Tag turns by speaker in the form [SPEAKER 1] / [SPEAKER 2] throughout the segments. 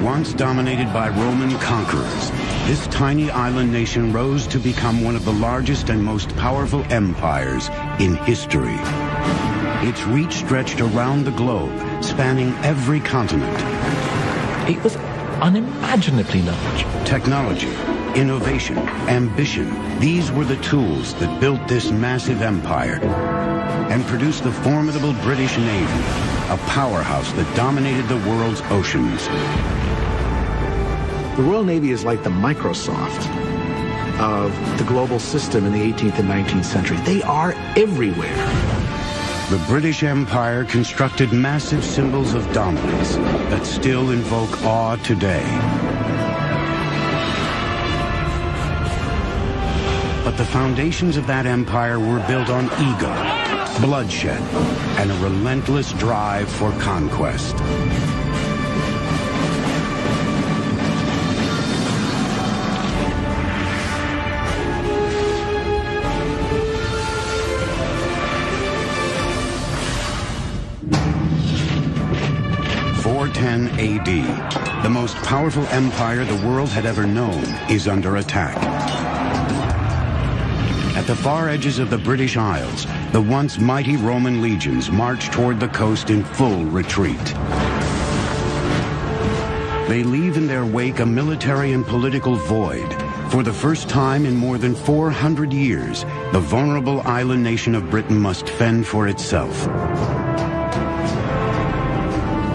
[SPEAKER 1] Once dominated by Roman conquerors, this tiny island nation rose to become one of the largest and most powerful empires in history. Its reach stretched around the globe, spanning every continent.
[SPEAKER 2] It was unimaginably large.
[SPEAKER 1] Technology, innovation, ambition, these were the tools that built this massive empire and produced the formidable British Navy, a powerhouse that dominated the world's oceans.
[SPEAKER 3] The Royal Navy is like the Microsoft of the global system in the 18th and 19th century. They are everywhere.
[SPEAKER 1] The British Empire constructed massive symbols of dominance that still invoke awe today. But the foundations of that empire were built on ego, bloodshed, and a relentless drive for conquest. AD, the most powerful empire the world had ever known is under attack. At the far edges of the British Isles, the once mighty Roman legions march toward the coast in full retreat. They leave in their wake a military and political void. For the first time in more than 400 years, the vulnerable island nation of Britain must fend for itself.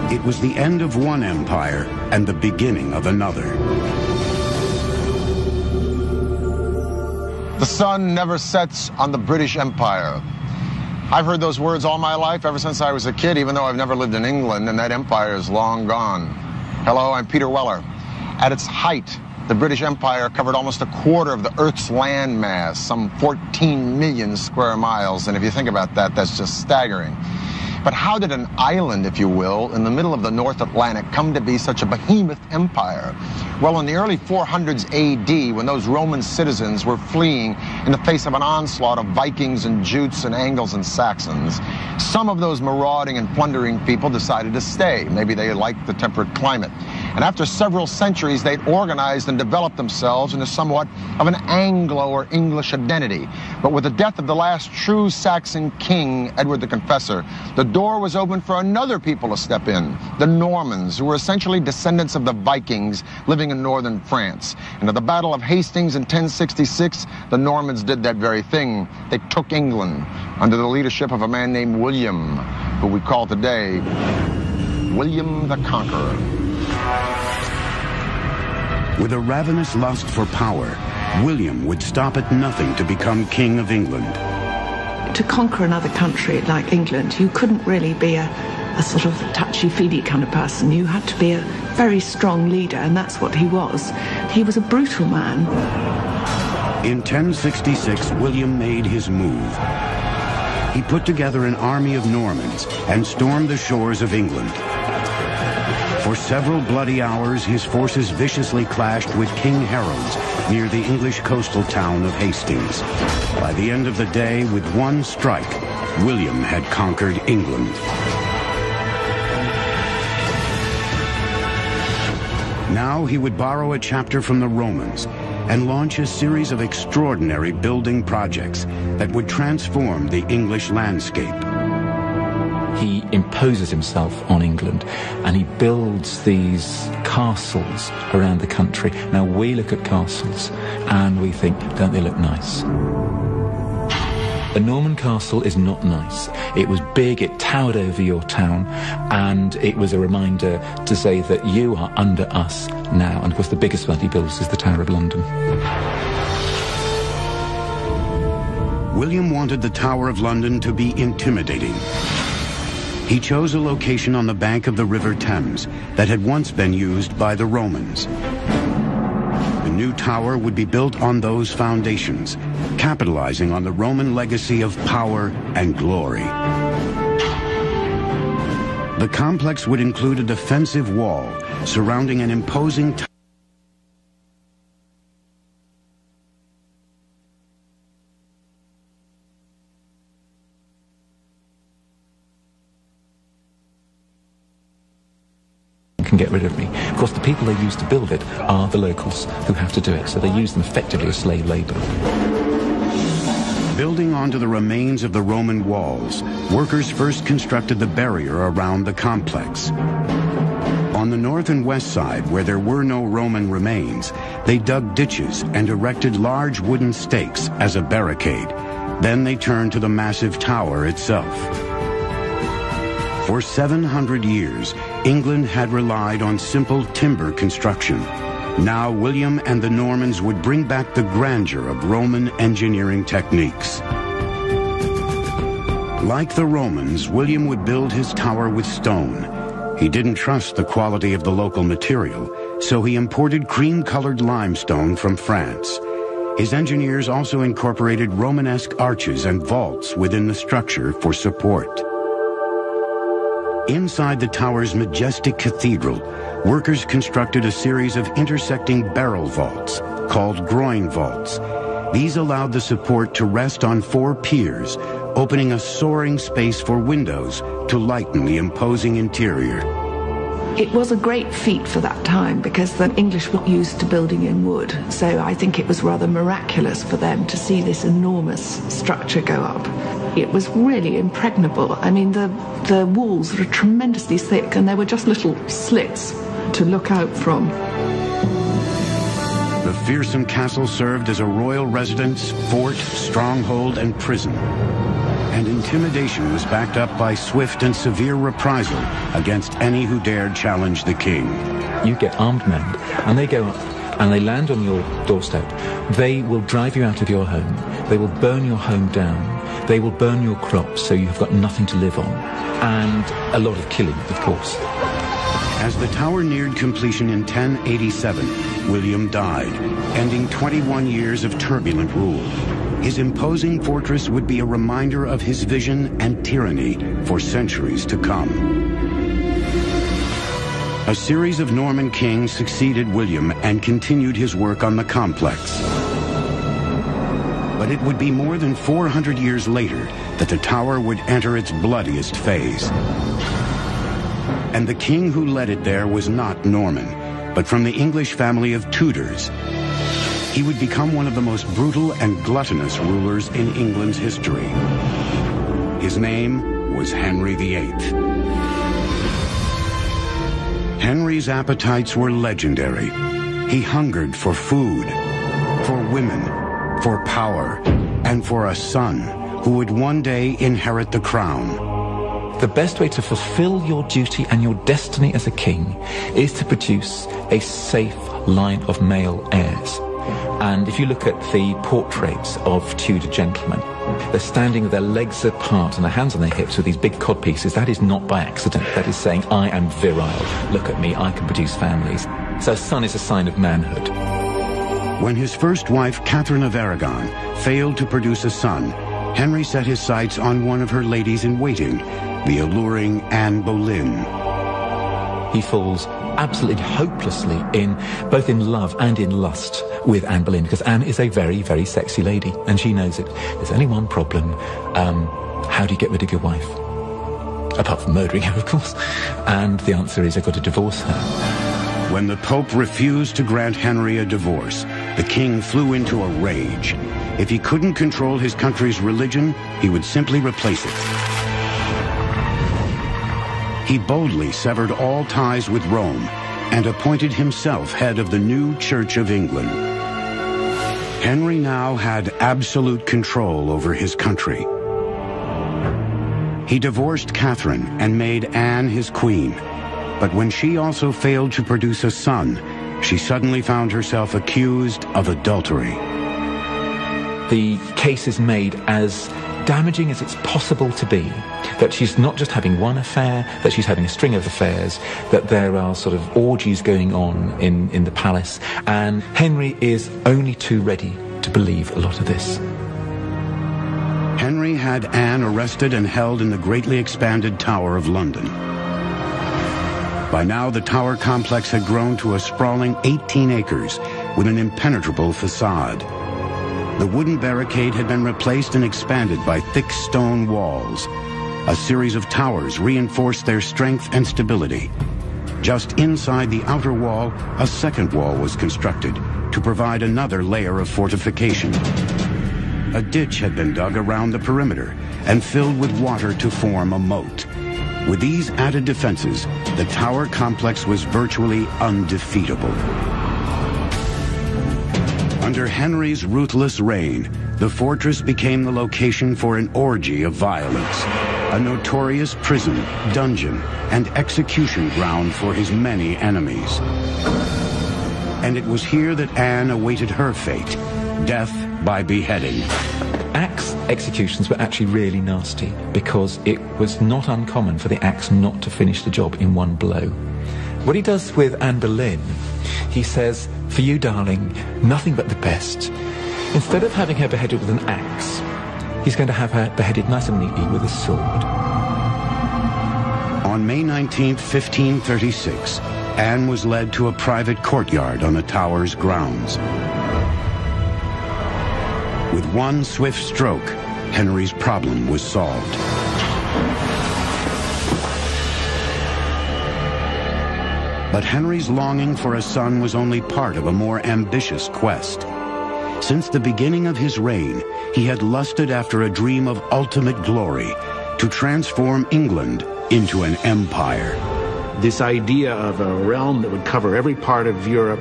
[SPEAKER 1] It was the end of one empire and the beginning of another.
[SPEAKER 4] The sun never sets on the British Empire. I've heard those words all my life, ever since I was a kid, even though I've never lived in England, and that empire is long gone. Hello, I'm Peter Weller. At its height, the British Empire covered almost a quarter of the Earth's land mass, some 14 million square miles, and if you think about that, that's just staggering. But how did an island, if you will, in the middle of the North Atlantic come to be such a behemoth empire? Well, in the early 400s AD, when those Roman citizens were fleeing in the face of an onslaught of Vikings and Jutes and Angles and Saxons, some of those marauding and plundering people decided to stay. Maybe they liked the temperate climate. And after several centuries, they'd organized and developed themselves into somewhat of an Anglo or English identity. But with the death of the last true Saxon king, Edward the Confessor, the door was open for another people to step in, the Normans, who were essentially descendants of the Vikings living in northern France. And at the Battle of Hastings in 1066, the Normans did that very thing. They took England under the leadership of a man named William, who we call today William the Conqueror.
[SPEAKER 1] With a ravenous lust for power, William would stop at nothing to become King of England.
[SPEAKER 5] To conquer another country like England, you couldn't really be a sort of touchy-feely kind of person. You had to be a very strong leader, and that's what he was. He was a brutal man.
[SPEAKER 1] In 1066, William made his move. He put together an army of Normans and stormed the shores of England. For several bloody hours, his forces viciously clashed with King Harold's near the English coastal town of Hastings. By the end of the day, with one strike, William had conquered England. Now he would borrow a chapter from the Romans and launch a series of extraordinary building projects that would transform the English landscape.
[SPEAKER 2] He imposes himself on England and he builds these castles around the country. Now we look at castles and we think, don't they look nice? A Norman castle is not nice. It was big, it towered over your town, and it was a reminder to say that you are under us now. And of course the biggest one he builds is the Tower of London.
[SPEAKER 1] William wanted the Tower of London to be intimidating. He chose a location on the bank of the River Thames that had once been used by the Romans. The new tower would be built on those foundations, capitalizing on the Roman legacy of power and glory. The complex would include a defensive wall surrounding an imposing tower
[SPEAKER 2] can get rid of me. Of course, the people they use to build it are the locals who have to do it, so they use them effectively as slave labor.
[SPEAKER 1] Building onto the remains of the Roman walls, workers first constructed the barrier around the complex. On the north and west side, where there were no Roman remains, they dug ditches and erected large wooden stakes as a barricade. Then they turned to the massive tower itself. For 700 years, England had relied on simple timber construction. Now William and the Normans would bring back the grandeur of Roman engineering techniques. Like the Romans, William would build his tower with stone. He didn't trust the quality of the local material, so he imported cream-colored limestone from France. His engineers also incorporated Romanesque arches and vaults within the structure for support. Inside the tower's majestic cathedral, workers constructed a series of intersecting barrel vaults, called groin vaults. These allowed the support to rest on 4 piers, opening a soaring space for windows to lighten the imposing interior.
[SPEAKER 5] It was a great feat for that time because the English were used to building in wood, so I think it was rather miraculous for them to see this enormous structure go up. It was really impregnable. I mean, the walls were tremendously thick and there were just little slits to look out from.
[SPEAKER 1] The fearsome castle served as a royal residence, fort, stronghold, and prison. And intimidation was backed up by swift and severe reprisal against any who dared challenge the king.
[SPEAKER 2] You get armed men, and they go up, and they land on your doorstep. They will drive you out of your home. They will burn your home down. They will burn your crops, so you've got nothing to live on. And a lot of killing, of course.
[SPEAKER 1] As the tower neared completion in 1087, William died, ending 21 years of turbulent rule. His imposing fortress would be a reminder of his vision and tyranny for centuries to come. A series of Norman kings succeeded William and continued his work on the complex. But it would be more than 400 years later that the tower would enter its bloodiest phase. And the king who led it there was not Norman, but from the English family of Tudors. He would become one of the most brutal and gluttonous rulers in England's history. His name was Henry VIII. Henry's appetites were legendary. He hungered for food, for women, for power, and for a son who would one day inherit the crown.
[SPEAKER 2] The best way to fulfill your duty and your destiny as a king is to produce a safe line of male heirs. And if you look at the portraits of Tudor gentlemen, they're standing with their legs apart and their hands on their hips with these big codpieces. That is not by accident. That is saying, I am virile. Look at me, I can produce families. So a son is a sign of manhood.
[SPEAKER 1] When his first wife, Catherine of Aragon, failed to produce a son, Henry set his sights on one of her ladies-in-waiting, the alluring Anne Boleyn.
[SPEAKER 2] He falls absolutely hopelessly both in love and in lust with Anne Boleyn, because Anne is a very, very sexy lady, and she knows it. There's only one problem. How do you get rid of your wife? Apart from murdering her, of course. And the answer is, I've got to divorce her.
[SPEAKER 1] When the Pope refused to grant Henry a divorce, the king flew into a rage. If he couldn't control his country's religion, he would simply replace it. He boldly severed all ties with Rome and appointed himself head of the new Church of England. Henry now had absolute control over his country. He divorced Catherine and made Anne his queen. But when she also failed to produce a son, she suddenly found herself accused of adultery.
[SPEAKER 2] The case is made as damaging as it's possible to be, that she's not just having one affair, that she's having a string of affairs, that there are sort of orgies going on in the palace, and Henry is only too ready to believe a lot of this.
[SPEAKER 1] Henry had Anne arrested and held in the greatly expanded Tower of London. By now, the tower complex had grown to a sprawling 18 acres with an impenetrable facade. The wooden barricade had been replaced and expanded by thick stone walls. A series of towers reinforced their strength and stability. just inside the outer wall, a second wall was constructed to provide another layer of fortification. A ditch had been dug around the perimeter and filled with water to form a moat. With these added defenses, the tower complex was virtually undefeatable. Under Henry's ruthless reign, the fortress became the location for an orgy of violence, a notorious prison, dungeon, and execution ground for his many enemies. And it was here that Anne awaited her fate, death by beheading.
[SPEAKER 2] Axe executions were actually really nasty because it was not uncommon for the axe not to finish the job in one blow. What he does with Anne Boleyn, he says, "For you, darling, nothing but the best." Instead of having her beheaded with an axe, he's going to have her beheaded nice and neatly with a sword.
[SPEAKER 1] On May 19, 1536, Anne was led to a private courtyard on the tower's grounds. With one swift stroke, Henry's problem was solved. But Henry's longing for a son was only part of a more ambitious quest. Since the beginning of his reign, he had lusted after a dream of ultimate glory, to transform England into an empire.
[SPEAKER 3] This idea of a realm that would cover every part of Europe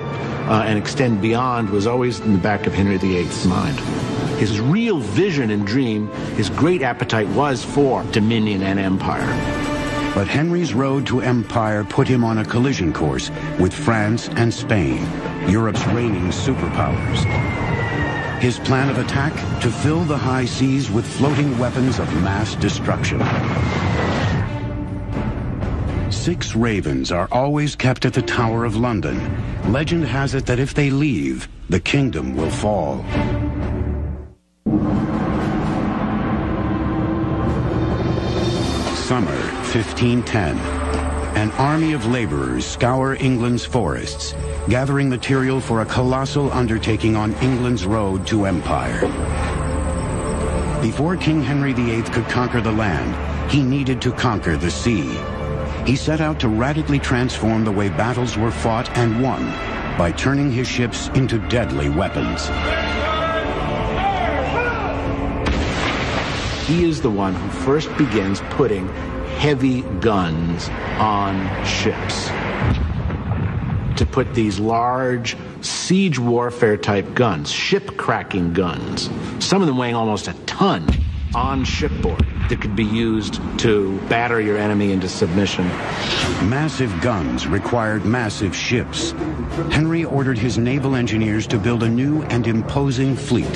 [SPEAKER 3] and extend beyond was always in the back of Henry VIII's mind. His real vision and dream, his great appetite was for dominion and empire.
[SPEAKER 1] But Henry's road to empire put him on a collision course with France and Spain, Europe's reigning superpowers. His plan of attack, to fill the high seas with floating weapons of mass destruction. 6 ravens are always kept at the Tower of London. Legend has it that if they leave, the kingdom will fall. Summer 1510. An army of laborers scour England's forests, gathering material for a colossal undertaking on England's road to empire. Before King Henry VIII could conquer the land, he needed to conquer the sea. He set out to radically transform the way battles were fought and won by turning his ships into deadly weapons.
[SPEAKER 3] He is the one who first begins putting heavy guns on ships. To put these large siege warfare type guns, ship cracking guns, some of them weighing almost a ton, on shipboard that could be used to batter your enemy into submission.
[SPEAKER 1] Massive guns required massive ships. Henry ordered his naval engineers to build a new and imposing fleet.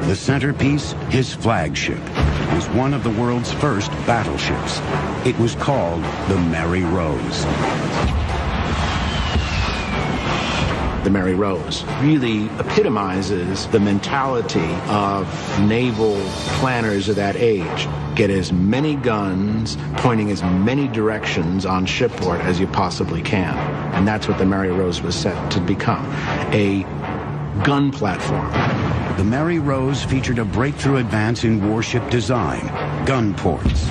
[SPEAKER 1] The centerpiece, his flagship, was one of the world's first battleships. It was called the Mary Rose.
[SPEAKER 3] The Mary Rose really epitomizes the mentality of naval planners of that age. Get as many guns pointing as many directions on shipboard as you possibly can. And that's what the Mary Rose was set to become, a gun platform.
[SPEAKER 1] The Mary Rose featured a breakthrough advance in warship design, gun ports.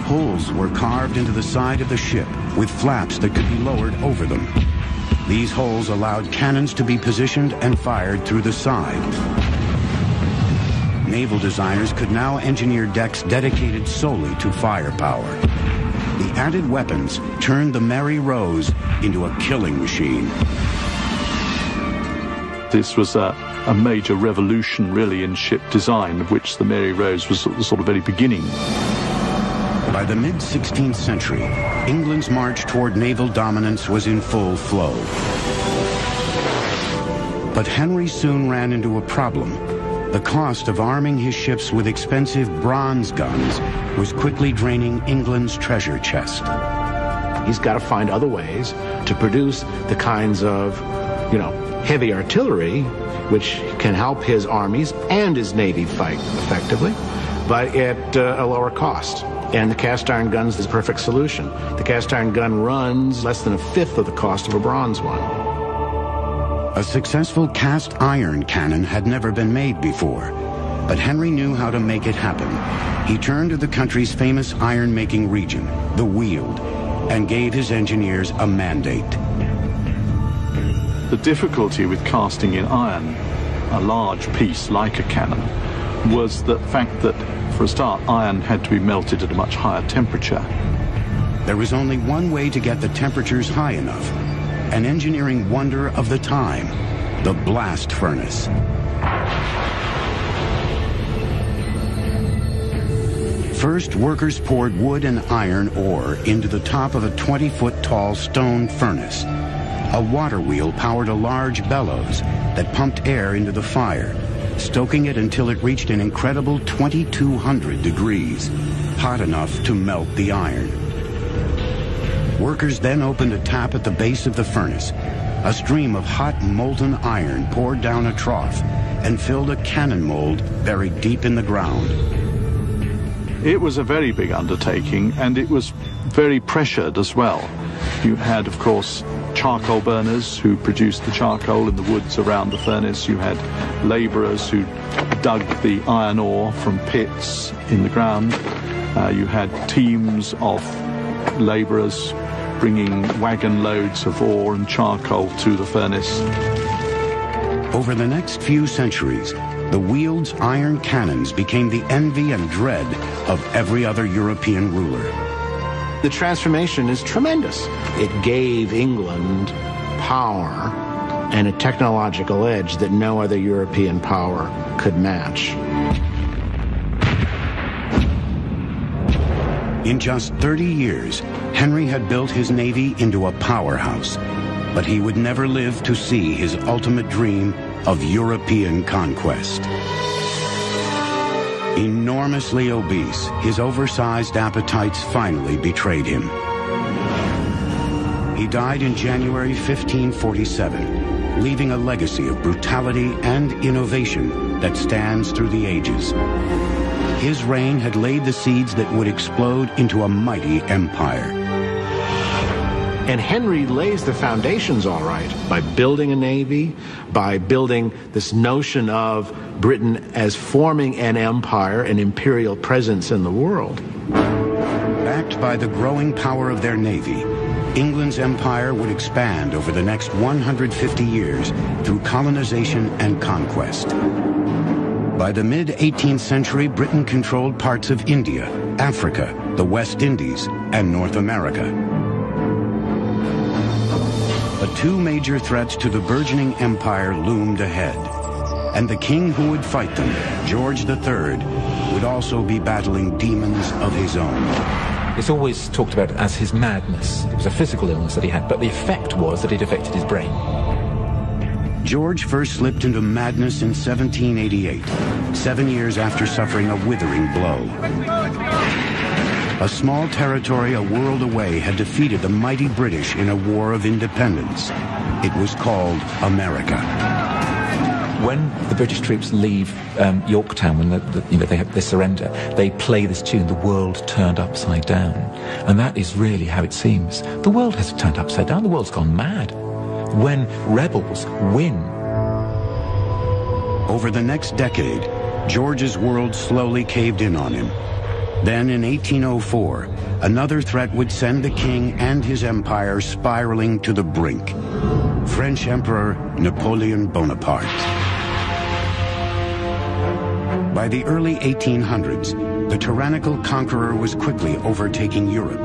[SPEAKER 1] Holes were carved into the side of the ship with flaps that could be lowered over them. These holes allowed cannons to be positioned and fired through the side. Naval designers could now engineer decks dedicated solely to firepower. The added weapons turned the Mary Rose into a killing machine.
[SPEAKER 6] This was a major revolution, really, in ship design, of which the Mary Rose was the sort of very beginning.
[SPEAKER 1] By the mid-16th century, England's march toward naval dominance was in full flow. But Henry soon ran into a problem. The cost of arming his ships with expensive bronze guns was quickly draining England's treasure chest.
[SPEAKER 3] He's got to find other ways to produce the kinds of, heavy artillery, which can help his armies and his navy fight effectively, but at a lower cost. And the cast iron gun's the perfect solution. The cast iron gun runs less than a fifth of the cost of a bronze one.
[SPEAKER 1] A successful cast iron cannon had never been made before, But Henry knew how to make it happen. He turned to the country's famous iron-making region, the Weald, and gave his engineers a mandate.
[SPEAKER 6] The difficulty with casting in iron a large piece like a cannon was the fact that, for a start, iron had to be melted at a much higher temperature.
[SPEAKER 1] There was only one way to get the temperatures high enough, an engineering wonder of the time, the blast furnace. First, workers poured wood and iron ore into the top of a 20-foot tall stone furnace. A water wheel powered a large bellows that pumped air into the fire, stoking it until it reached an incredible 2,200 degrees, hot enough to melt the iron. Workers then opened a tap at the base of the furnace. A stream of hot molten iron poured down a trough and filled a cannon mold buried deep in the ground.
[SPEAKER 6] It was a very big undertaking, and it was very pressured as well. You had, of course, charcoal burners who produced the charcoal in the woods around the furnace. You had labourers who dug the iron ore from pits in the ground. You had teams of labourers bringing wagon loads of ore and charcoal to the furnace.
[SPEAKER 1] Over the next few centuries, the Weald's iron cannons became the envy and dread of every other European ruler.
[SPEAKER 3] The transformation is tremendous. It gave England power and a technological edge that no other European power could match.
[SPEAKER 1] In just 30 years, Henry had built his navy into a powerhouse, but he would never live to see his ultimate dream of European conquest. Enormously obese, his oversized appetites finally betrayed him. He died in January 1547, leaving a legacy of brutality and innovation that stands through the ages. His reign had laid the seeds that would explode into a mighty empire.
[SPEAKER 3] And Henry lays the foundations all right by building a navy, by building this notion of Britain as forming an empire, an imperial presence in the world.
[SPEAKER 1] Backed by the growing power of their navy, England's empire would expand over the next 150 years through colonization and conquest. By the mid-18th century, Britain controlled parts of India, Africa, the West Indies, and North America. But two major threats to the burgeoning empire loomed ahead, and the king who would fight them, George III, would also be battling demons of his own.
[SPEAKER 2] It's always talked about as his madness. It was a physical illness that he had, but the effect was that it affected his brain.
[SPEAKER 1] George first slipped into madness in 1788, 7 years after suffering a withering blow. A small territory a world away had defeated the mighty British in a war of independence. It was called America.
[SPEAKER 2] When the British troops leave Yorktown, when they surrender, they play this tune, "The World Turned Upside Down." And that is really how it seems. The world has turned upside down. The world's gone mad. When rebels win.
[SPEAKER 1] Over the next decade, George's world slowly caved in on him. Then in 1804, another threat would send the king and his empire spiraling to the brink. French Emperor Napoleon Bonaparte. By the early 1800s, the tyrannical conqueror was quickly overtaking Europe.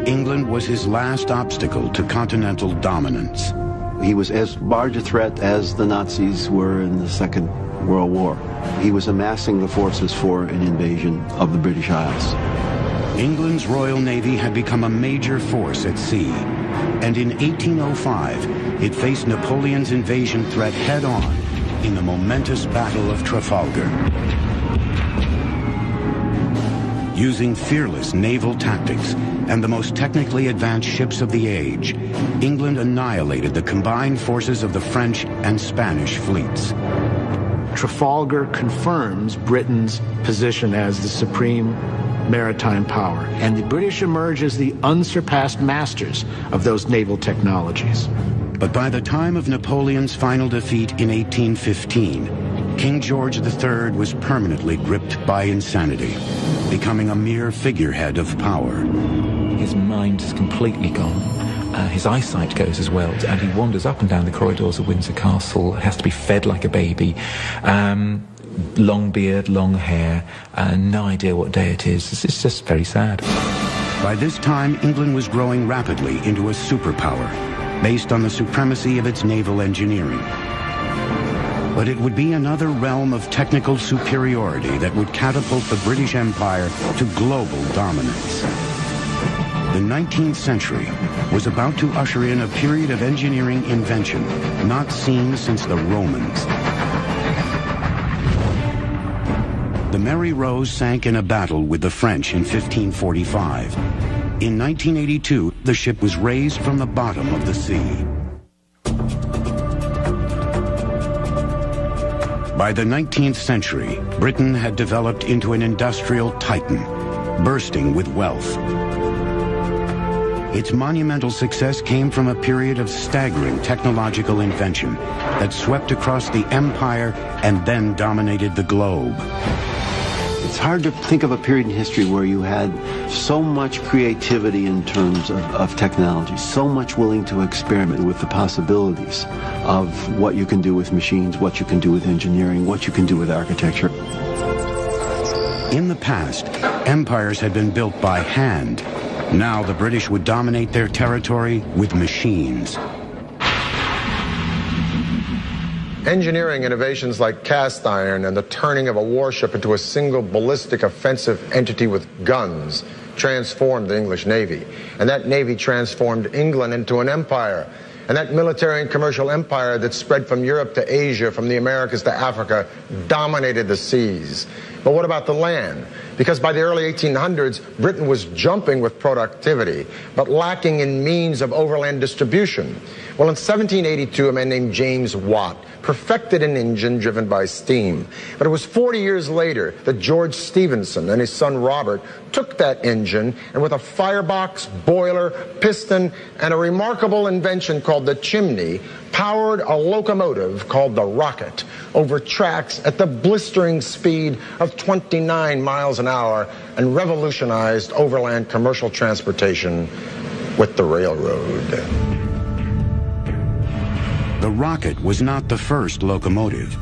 [SPEAKER 1] England was his last obstacle to continental dominance.
[SPEAKER 7] He was as large a threat as the Nazis were in the Second World War. He was amassing the forces for an invasion of the British Isles.
[SPEAKER 1] England's Royal Navy had become a major force at sea, and in 1805, it faced Napoleon's invasion threat head-on in the momentous Battle of Trafalgar. Using fearless naval tactics and the most technically advanced ships of the age, England annihilated the combined forces of the French and Spanish fleets.
[SPEAKER 3] Trafalgar confirms Britain's position as the supreme maritime power, and the British emerge as the unsurpassed masters of those naval technologies.
[SPEAKER 1] But by the time of Napoleon's final defeat in 1815, King George III was permanently gripped by insanity, becoming a mere figurehead of power.
[SPEAKER 2] His mind is completely gone. His eyesight goes as well, and he wanders up and down the corridors of Windsor Castle, has to be fed like a baby. Long beard, long hair, no idea what day it is. It's just very sad.
[SPEAKER 1] By this time, England was growing rapidly into a superpower, based on the supremacy of its naval engineering. But it would be another realm of technical superiority that would catapult the British Empire to global dominance. The 19th century was about to usher in a period of engineering invention not seen since the Romans. The Mary Rose sank in a battle with the French in 1545. In 1982, the ship was raised from the bottom of the sea. By the 19th century, Britain had developed into an industrial titan, bursting with wealth. Its monumental success came from a period of staggering technological invention that swept across the empire and then dominated the globe.
[SPEAKER 7] It's hard to think of a period in history where you had so much creativity in terms of technology, so much willing to experiment with the possibilities of what you can do with machines, what you can do with engineering, what you can do with architecture.
[SPEAKER 1] In the past, empires had been built by hand. Now the British would dominate their territory with machines.
[SPEAKER 4] Engineering innovations like cast iron and the turning of a warship into a single ballistic offensive entity with guns transformed the English Navy. And that Navy transformed England into an empire. And that military and commercial empire that spread from Europe to Asia, from the Americas to Africa, dominated the seas. But what about the land? Because by the early 1800s, Britain was jumping with productivity, but lacking in means of overland distribution. Well, in 1782, a man named James Watt perfected an engine driven by steam. But it was 40 years later that George Stephenson and his son Robert took that engine and with a firebox, boiler, piston, and a remarkable invention called the chimney, powered a locomotive called the rocket over tracks at the blistering speed of 29 miles an hour and revolutionized overland commercial transportation with the railroad.
[SPEAKER 1] The rocket was not the first locomotive,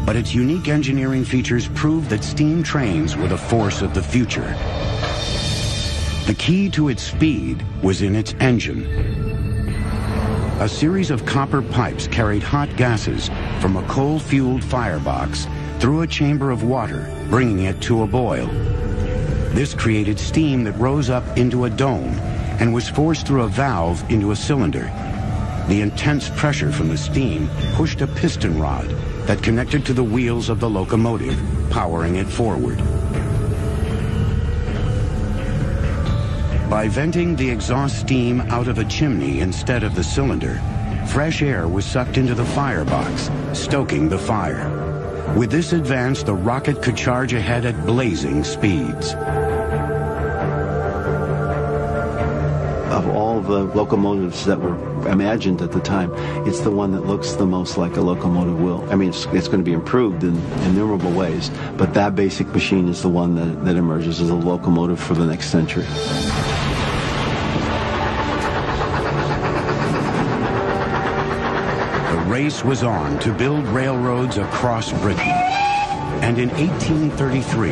[SPEAKER 1] but its unique engineering features proved that steam trains were the force of the future. The key to its speed was in its engine. A series of copper pipes carried hot gases from a coal-fueled firebox through a chamber of water, bringing it to a boil. This created steam that rose up into a dome and was forced through a valve into a cylinder. The intense pressure from the steam pushed a piston rod that connected to the wheels of the locomotive, powering it forward. By venting the exhaust steam out of a chimney instead of the cylinder, fresh air was sucked into the firebox, stoking the fire. With this advance, the rocket could charge ahead at blazing speeds.
[SPEAKER 7] Of all the locomotives that were imagined at the time, it's the one that looks the most like a locomotive will. I mean, it's going to be improved in innumerable ways, but that basic machine is the one that emerges as a locomotive for the next century.
[SPEAKER 1] The race was on to build railroads across Britain. And in 1833,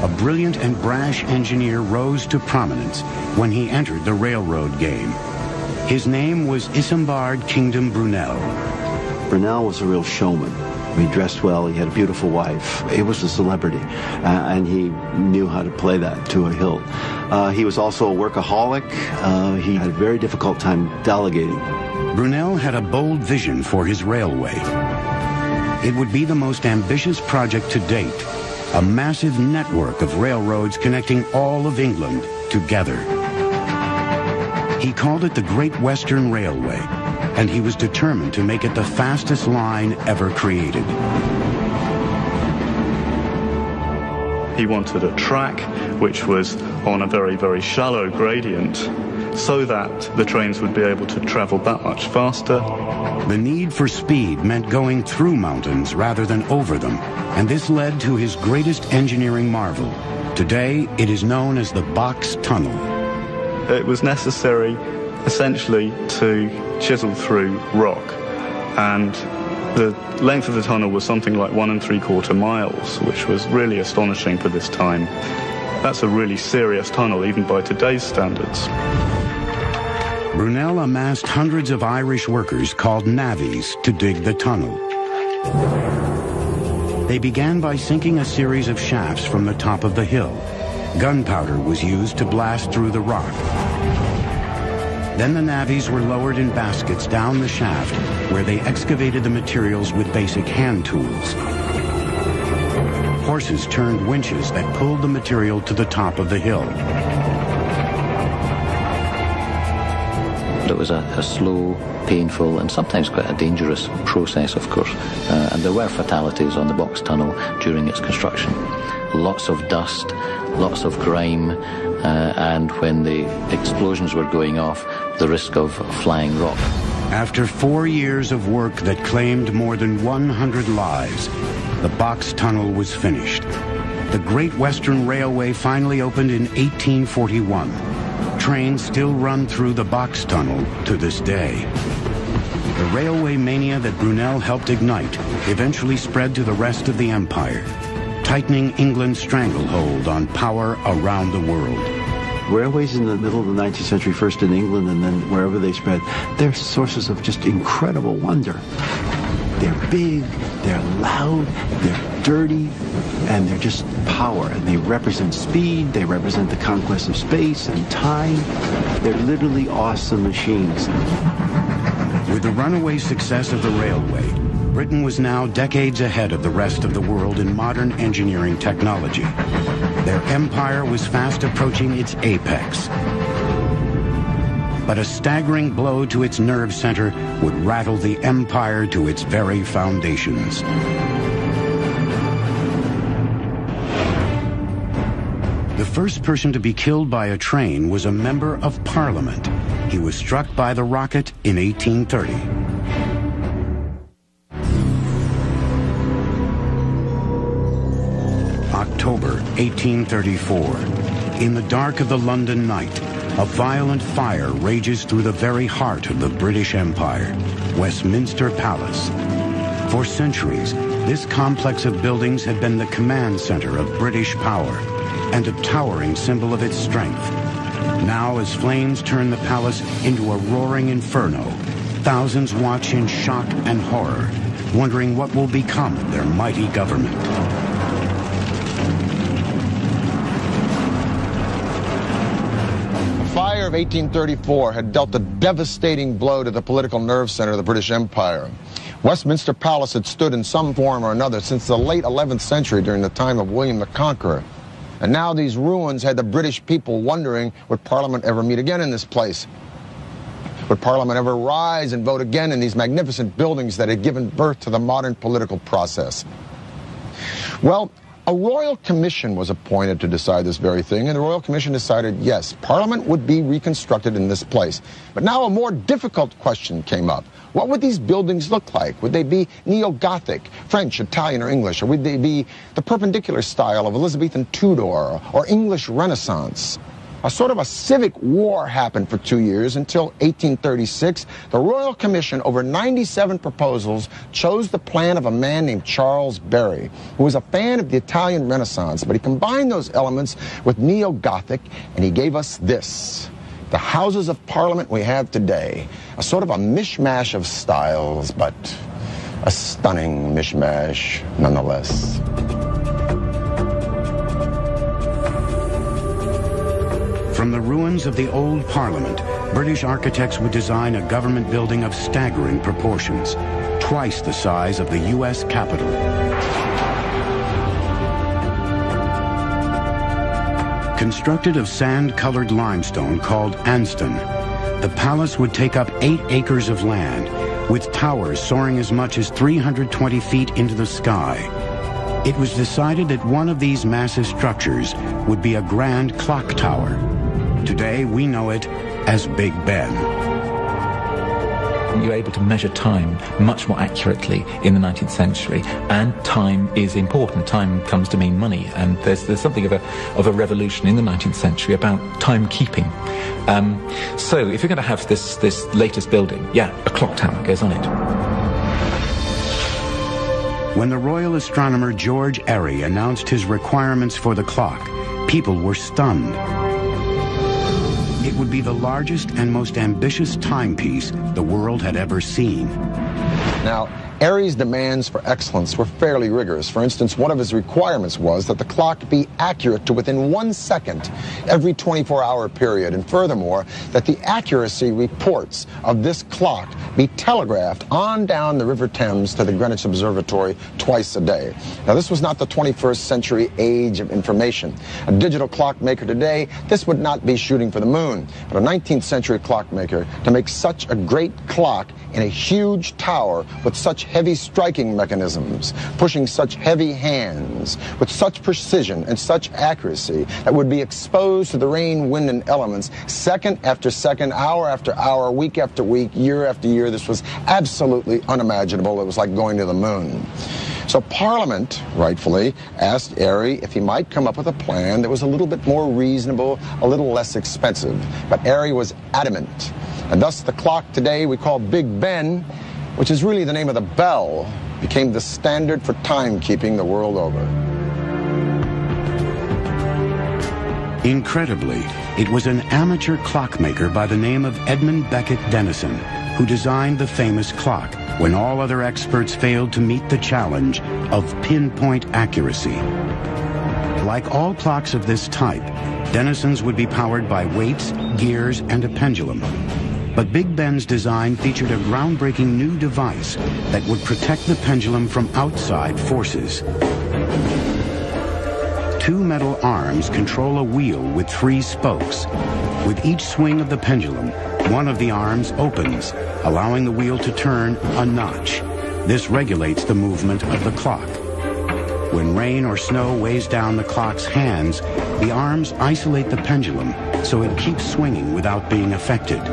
[SPEAKER 1] a brilliant and brash engineer rose to prominence when he entered the railroad game. His name was Isambard Kingdom Brunel.
[SPEAKER 7] Brunel was a real showman. He dressed well, he had a beautiful wife. He was a celebrity, and he knew how to play that to a hilt. He was also a workaholic. He had a very difficult time delegating.
[SPEAKER 1] Brunel had a bold vision for his railway. It would be the most ambitious project to date, a massive network of railroads connecting all of England together. He called it the Great Western Railway, and he was determined to make it the fastest line ever created.
[SPEAKER 8] He wanted a track which was on a very, very shallow gradient, so that the trains would be able to travel that much faster.
[SPEAKER 1] The need for speed meant going through mountains rather than over them, and this led to his greatest engineering marvel. Today, it is known as the Box Tunnel.
[SPEAKER 8] It was necessary, essentially, to chisel through rock, and the length of the tunnel was something like 1 3/4 miles, which was really astonishing for this time. That's a really serious tunnel, even by today's standards.
[SPEAKER 1] Brunel amassed hundreds of Irish workers called navvies to dig the tunnel. They began by sinking a series of shafts from the top of the hill. Gunpowder was used to blast through the rock. Then the navvies were lowered in baskets down the shaft, where they excavated the materials with basic hand tools. Horses turned winches that pulled the material to the top of the hill.
[SPEAKER 9] It was a slow, painful, and sometimes quite a dangerous process, of course. And there were fatalities on the box tunnel during its construction. Lots of dust, lots of grime, and when the explosions were going off, the risk of flying rock.
[SPEAKER 1] After 4 years of work that claimed more than 100 lives, the box tunnel was finished. The Great Western Railway finally opened in 1841. Trains still run through the box tunnel to this day. The railway mania that Brunel helped ignite eventually spread to the rest of the empire, tightening England's stranglehold on power around the world.
[SPEAKER 7] Railways in the middle of the 19th century, first in England and then wherever they spread, they're sources of just incredible wonder. They're big, they're loud, they're dirty, and they're just power. And they represent speed, they represent the conquest of space and time. They're literally awesome machines.
[SPEAKER 1] With the runaway success of the railway, Britain was now decades ahead of the rest of the world in modern engineering technology. Their empire was fast approaching its apex. But a staggering blow to its nerve center would rattle the empire to its very foundations. The first person to be killed by a train was a member of Parliament. He was struck by the rocket in 1830. October 1834. In the dark of the London night, a violent fire rages through the very heart of the British Empire, Westminster Palace. For centuries, this complex of buildings had been the command center of British power and a towering symbol of its strength. Now, as flames turn the palace into a roaring inferno, thousands watch in shock and horror, wondering what will become of their mighty government.
[SPEAKER 4] The fire of 1834 had dealt a devastating blow to the political nerve center of the British Empire. Westminster Palace had stood in some form or another since the late 11th century during the time of William the Conqueror. And now these ruins had the British people wondering, would Parliament ever meet again in this place? Would Parliament ever rise and vote again in these magnificent buildings that had given birth to the modern political process? Well, a royal commission was appointed to decide this very thing, and the royal commission decided, yes, Parliament would be reconstructed in this place. But now a more difficult question came up. What would these buildings look like? Would they be neo-Gothic, French, Italian, or English? Or would they be the perpendicular style of Elizabethan Tudor or English Renaissance? A sort of a civic war happened for 2 years until 1836. The Royal Commission, over 97 proposals, chose the plan of a man named Charles Barry, who was a fan of the Italian Renaissance, but he combined those elements with neo-Gothic, and he gave us this. The Houses of Parliament we have today, a sort of a mishmash of styles, but a stunning mishmash nonetheless.
[SPEAKER 1] From the ruins of the old Parliament, British architects would design a government building of staggering proportions, twice the size of the U.S. Capitol. Constructed of sand-colored limestone called Anston, the palace would take up 8 acres of land, with towers soaring as much as 320 feet into the sky. It was decided that one of these massive structures would be a grand clock tower. Today, we know it as Big Ben.
[SPEAKER 2] You're able to measure time much more accurately in the 19th century, and time is important. Time comes to mean money, and there's something of a revolution in the 19th century about timekeeping. So if you're going to have this latest building, a clock tower goes on it.
[SPEAKER 1] When the royal astronomer George Airy announced his requirements for the clock, people were stunned. It would be the largest and most ambitious timepiece the world had ever seen.
[SPEAKER 4] Now, Airy's demands for excellence were fairly rigorous. For instance, one of his requirements was that the clock be accurate to within 1 second every 24-hour period, and furthermore, that the accuracy reports of this clock be telegraphed on down the River Thames to the Greenwich Observatory twice a day. Now, this was not the 21st century age of information. A digital clockmaker today, this would not be shooting for the moon, but a 19th century clockmaker, to make such a great clock in a huge tower with such heavy striking mechanisms, pushing such heavy hands, with such precision and such accuracy that would be exposed to the rain, wind, and elements second after second, hour after hour, week after week, year after year. This was absolutely unimaginable. It was like going to the moon. So Parliament, rightfully, asked Airy if he might come up with a plan that was a little bit more reasonable, a little less expensive. But Airy was adamant. And thus the clock today we call Big Ben, which is really the name of the bell, became the standard for timekeeping the world over.
[SPEAKER 1] Incredibly, it was an amateur clockmaker by the name of Edmund Beckett Denison who designed the famous clock when all other experts failed to meet the challenge of pinpoint accuracy. Like all clocks of this type, Denison's would be powered by weights, gears, and a pendulum. But Big Ben's design featured a groundbreaking new device that would protect the pendulum from outside forces. 2 metal arms control a wheel with 3 spokes. With each swing of the pendulum, one of the arms opens, allowing the wheel to turn a notch. This regulates the movement of the clock. When rain or snow weighs down the clock's hands, the arms isolate the pendulum so it keeps swinging without being affected.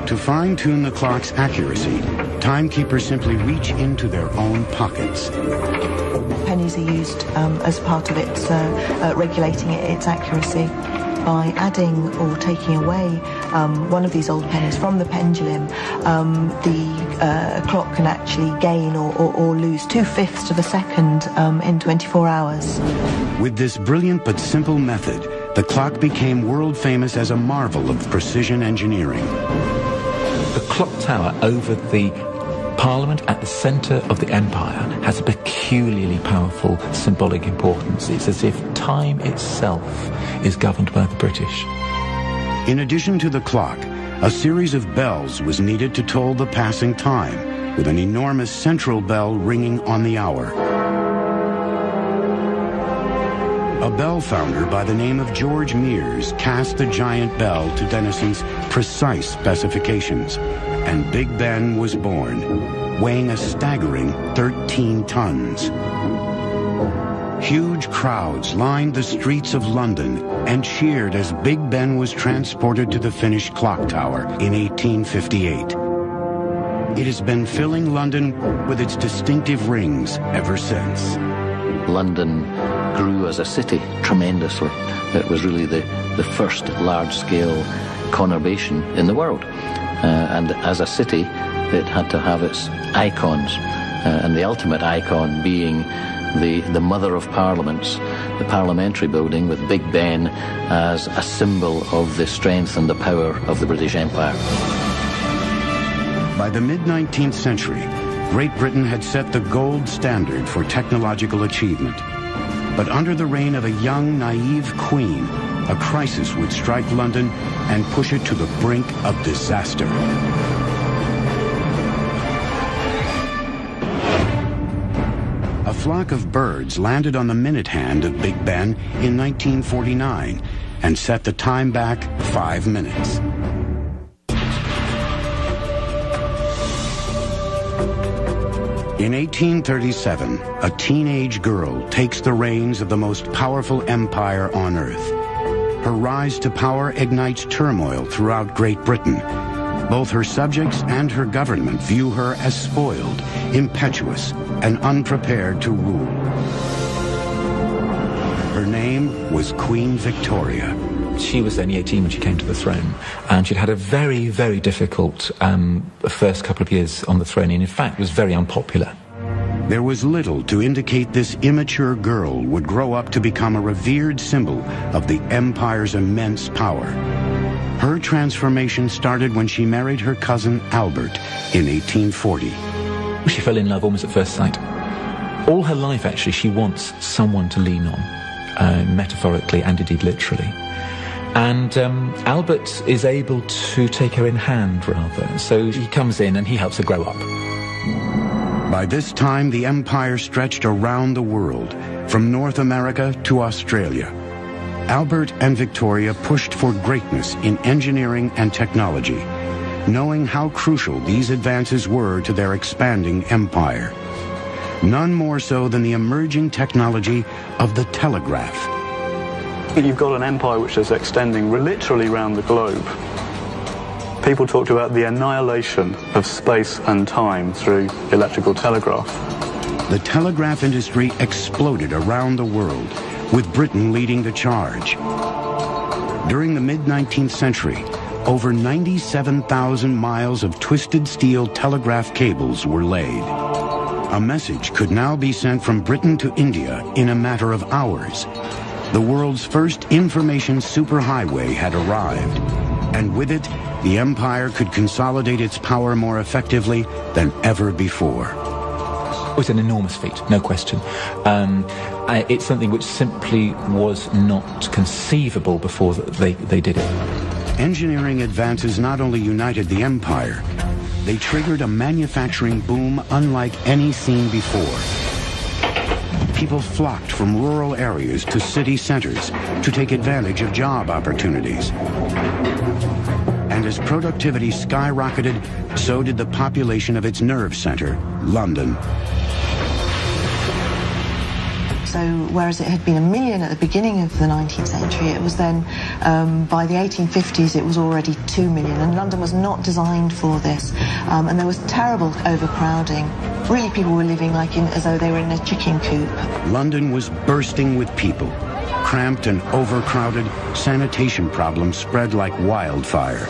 [SPEAKER 1] To fine-tune the clock's accuracy, timekeepers simply reach into their own pockets.
[SPEAKER 10] Pennies are used as part of its regulating its accuracy. By adding or taking away one of these old pennies from the pendulum, the clock can actually gain or lose 2/5 of a second in 24 hours.
[SPEAKER 1] With this brilliant but simple method, the clock became world famous as a marvel of precision engineering.
[SPEAKER 2] The clock tower over the Parliament at the centre of the empire has a peculiarly powerful symbolic importance. It's as if time itself is governed by the British.
[SPEAKER 1] In addition to the clock, a series of bells was needed to toll the passing time, with an enormous central bell ringing on the hour. A bell founder by the name of George Mears cast the giant bell to Denison's precise specifications, and Big Ben was born, weighing a staggering 13 tons. Huge crowds lined the streets of London and cheered as Big Ben was transported to the finished clock tower in 1858. It has been filling London with its distinctive rings ever since.
[SPEAKER 9] London grew as a city tremendously. It was really the first large-scale conurbation in the world. And as a city, it had to have its icons, and the ultimate icon being the mother of parliaments, the parliamentary building with Big Ben as a symbol of the strength and the power of the British Empire.
[SPEAKER 1] By the mid-19th century, Great Britain had set the gold standard for technological achievement. But under the reign of a young, naive queen, a crisis would strike London and push it to the brink of disaster. A flock of birds landed on the minute hand of Big Ben in 1949 and set the time back 5 minutes. In 1837, a teenage girl takes the reins of the most powerful empire on earth. her rise to power ignites turmoil throughout Great Britain. Both her subjects and her government view her as spoiled, impetuous, and unprepared to rule. Her name was Queen Victoria.
[SPEAKER 2] She was only 18 when she came to the throne, and she'd had a very, very difficult first couple of years on the throne, and in fact was very unpopular.
[SPEAKER 1] There was little to indicate this immature girl would grow up to become a revered symbol of the empire's immense power. Her transformation started when she married her cousin Albert in 1840.
[SPEAKER 2] She fell in love almost at first sight. All her life, actually, she wants someone to lean on, metaphorically and indeed literally. And Albert is able to take her in hand, rather. So he comes in and he helps her grow up.
[SPEAKER 1] By this time, the empire stretched around the world, from North America to Australia. Albert and Victoria pushed for greatness in engineering and technology, knowing how crucial these advances were to their expanding empire. None more so than the emerging technology of the telegraph.
[SPEAKER 8] You've got an empire which is extending literally around the globe. People talked about the annihilation of space and time through electrical telegraph.
[SPEAKER 1] The telegraph industry exploded around the world, with Britain leading the charge. During the mid-19th century, over 97,000 miles of twisted steel telegraph cables were laid. A message could now be sent from Britain to India in a matter of hours. The world's first information superhighway had arrived, and with it, the empire could consolidate its power more effectively than ever before.
[SPEAKER 2] It was an enormous feat, no question. It's something which simply was not conceivable before they did it.
[SPEAKER 1] Engineering advances not only united the empire, they triggered a manufacturing boom unlike any seen before. People flocked from rural areas to city centers to take advantage of job opportunities. And as productivity skyrocketed, so did the population of its nerve center, London.
[SPEAKER 10] So whereas it had been 1 million at the beginning of the 19th century, it was then, by the 1850s, it was already 2 million. And London was not designed for this. And there was terrible overcrowding. Really, people were living as though they were in a chicken coop.
[SPEAKER 1] London was bursting with people. Cramped and overcrowded, sanitation problems spread like wildfire.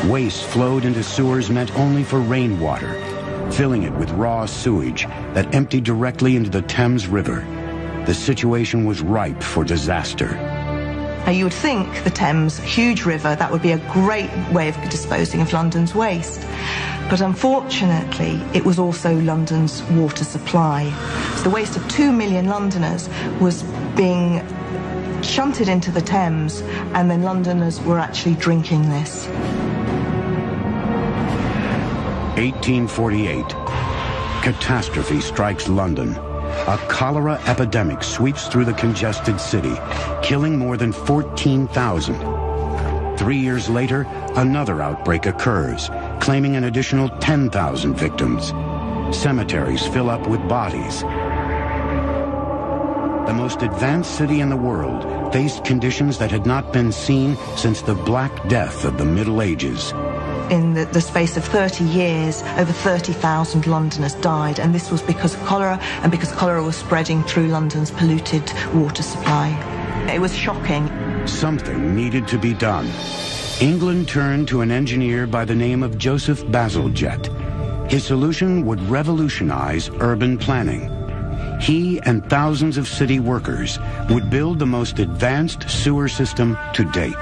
[SPEAKER 1] Waste flowed into sewers meant only for rainwater, filling it with raw sewage that emptied directly into the Thames River. The situation was ripe for disaster.
[SPEAKER 10] Now, you would think the Thames, huge river, that would be a great way of disposing of London's waste. But unfortunately, it was also London's water supply. So the waste of 2 million Londoners was being shunted into the Thames, and then Londoners were actually drinking this.
[SPEAKER 1] 1848. Catastrophe strikes London. A cholera epidemic sweeps through the congested city, killing more than 14,000. 3 years later, another outbreak occurs, claiming an additional 10,000 victims. Cemeteries fill up with bodies. The most advanced city in the world faced conditions that had not been seen since the Black Death of the Middle Ages.
[SPEAKER 10] In the space of 30 years, over 30,000 Londoners died, and this was because of cholera, and because cholera was spreading through London's polluted water supply. It was shocking.
[SPEAKER 1] Something needed to be done. England turned to an engineer by the name of Joseph Bazalgette. His solution would revolutionize urban planning. He and thousands of city workers would build the most advanced sewer system to date.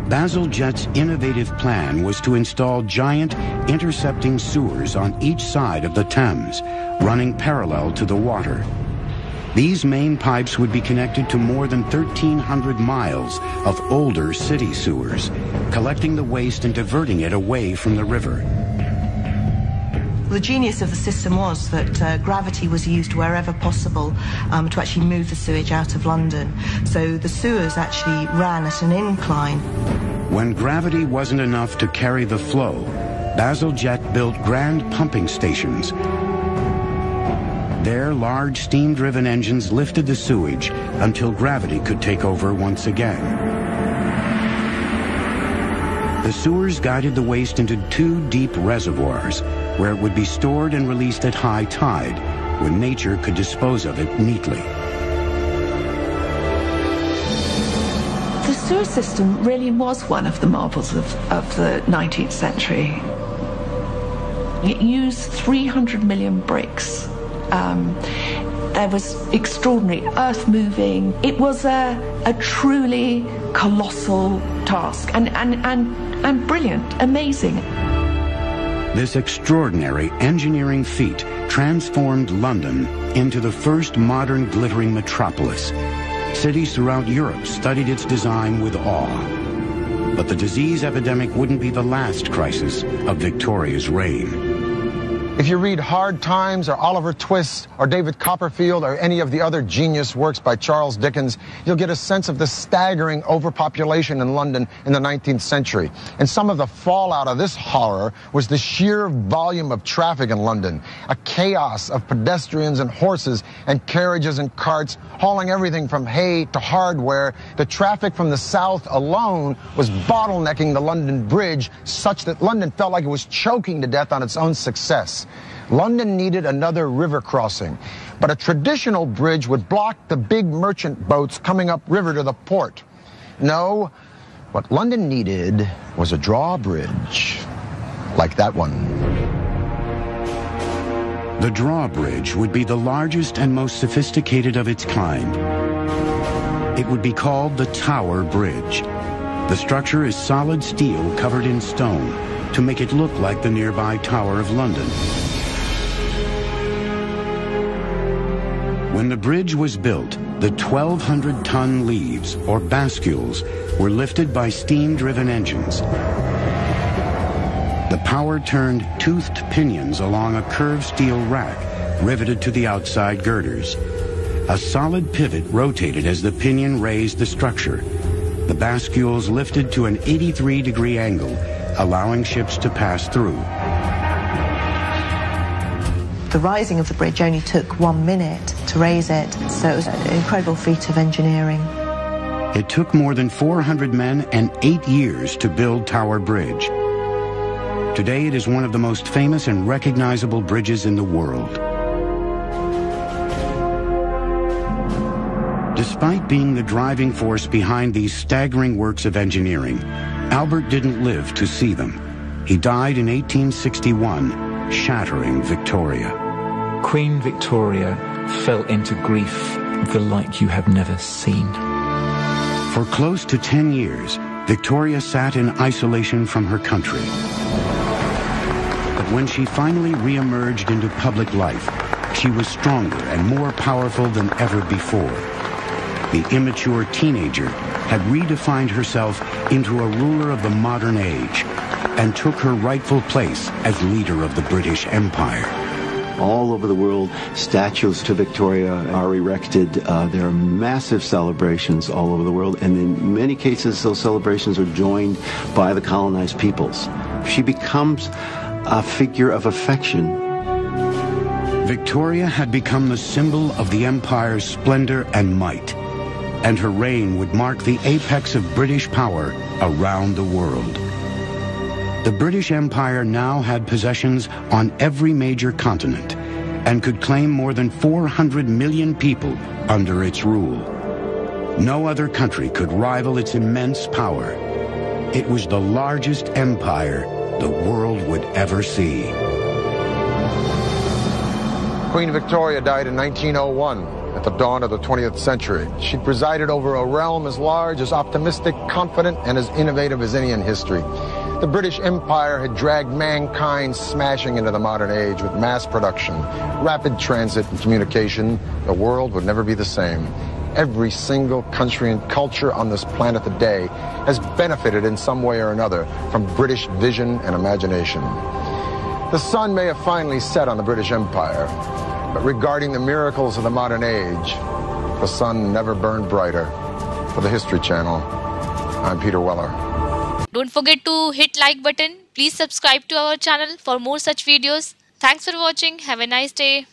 [SPEAKER 1] Bazalgette's innovative plan was to install giant intercepting sewers on each side of the Thames, running parallel to the water. These main pipes would be connected to more than 1,300 miles of older city sewers, collecting the waste and diverting it away from the river.
[SPEAKER 10] The genius of the system was that gravity was used wherever possible to actually move the sewage out of London. So the sewers actually ran at an incline.
[SPEAKER 1] When gravity wasn't enough to carry the flow, Bazalgette built grand pumping stations. There, large steam-driven engines lifted the sewage until gravity could take over once again. The sewers guided the waste into 2 deep reservoirs, where it would be stored and released at high tide, when nature could dispose of it neatly.
[SPEAKER 5] The sewer system really was one of the marvels of the 19th century. It used 300 million bricks. There was extraordinary earth moving. It was a truly colossal task and brilliant, amazing.
[SPEAKER 1] This extraordinary engineering feat transformed London into the first modern glittering metropolis. Cities throughout Europe studied its design with awe. But the disease epidemic wouldn't be the last crisis of Victoria's reign.
[SPEAKER 4] If you read Hard Times or Oliver Twist or David Copperfield or any of the other genius works by Charles Dickens, you'll get a sense of the staggering overpopulation in London in the 19th century. And some of the fallout of this horror was the sheer volume of traffic in London, a chaos of pedestrians and horses and carriages and carts hauling everything from hay to hardware. The traffic from the south alone was bottlenecking the London Bridge such that London felt like it was choking to death on its own success. London needed another river crossing, but a traditional bridge would block the big merchant boats coming up river to the port. No, what London needed was a drawbridge, like that one.
[SPEAKER 1] The drawbridge would be the largest and most sophisticated of its kind. It would be called the Tower Bridge. The structure is solid steel covered in stone to make it look like the nearby Tower of London. When the bridge was built, the 1,200-ton leaves, or bascules, were lifted by steam-driven engines. The power turned toothed pinions along a curved steel rack riveted to the outside girders. A solid pivot rotated as the pinion raised the structure. The bascules lifted to an 83-degree angle, allowing ships to pass through.
[SPEAKER 10] The rising of the bridge only took 1 minute to raise it, so it was an incredible feat of engineering.
[SPEAKER 1] It took more than 400 men and 8 years to build Tower Bridge. Today it is one of the most famous and recognizable bridges in the world. Despite being the driving force behind these staggering works of engineering, Albert didn't live to see them. He died in 1861, shattering Victoria.
[SPEAKER 2] Queen Victoria fell into grief the like you have never seen.
[SPEAKER 1] For close to 10 years, Victoria sat in isolation from her country. But when she finally re-emerged into public life, she was stronger and more powerful than ever before. The immature teenager had redefined herself into a ruler of the modern age and took her rightful place as leader of the British Empire.
[SPEAKER 7] All over the world, statues to Victoria are erected. There are massive celebrations all over the world, and in many cases, those celebrations are joined by the colonized peoples. She becomes a figure of affection.
[SPEAKER 1] Victoria had become the symbol of the empire's splendor and might, and her reign would mark the apex of British power around the world. The British Empire now had possessions on every major continent and could claim more than 400 million people under its rule. No other country could rival its immense power. It was the largest empire the world would ever see.
[SPEAKER 4] Queen Victoria died in 1901 at the dawn of the 20th century. She presided over a realm as large, as optimistic, confident, and as innovative as any in history. The British Empire had dragged mankind smashing into the modern age with mass production, rapid transit and communication. The world would never be the same. Every single country and culture on this planet today has benefited in some way or another from British vision and imagination. The sun may have finally set on the British Empire, but regarding the miracles of the modern age, the sun never burned brighter. For the History Channel, I'm Peter Weller.
[SPEAKER 11] Don't forget to hit like button. Please subscribe to our channel for more such videos. Thanks for watching. Have a nice day.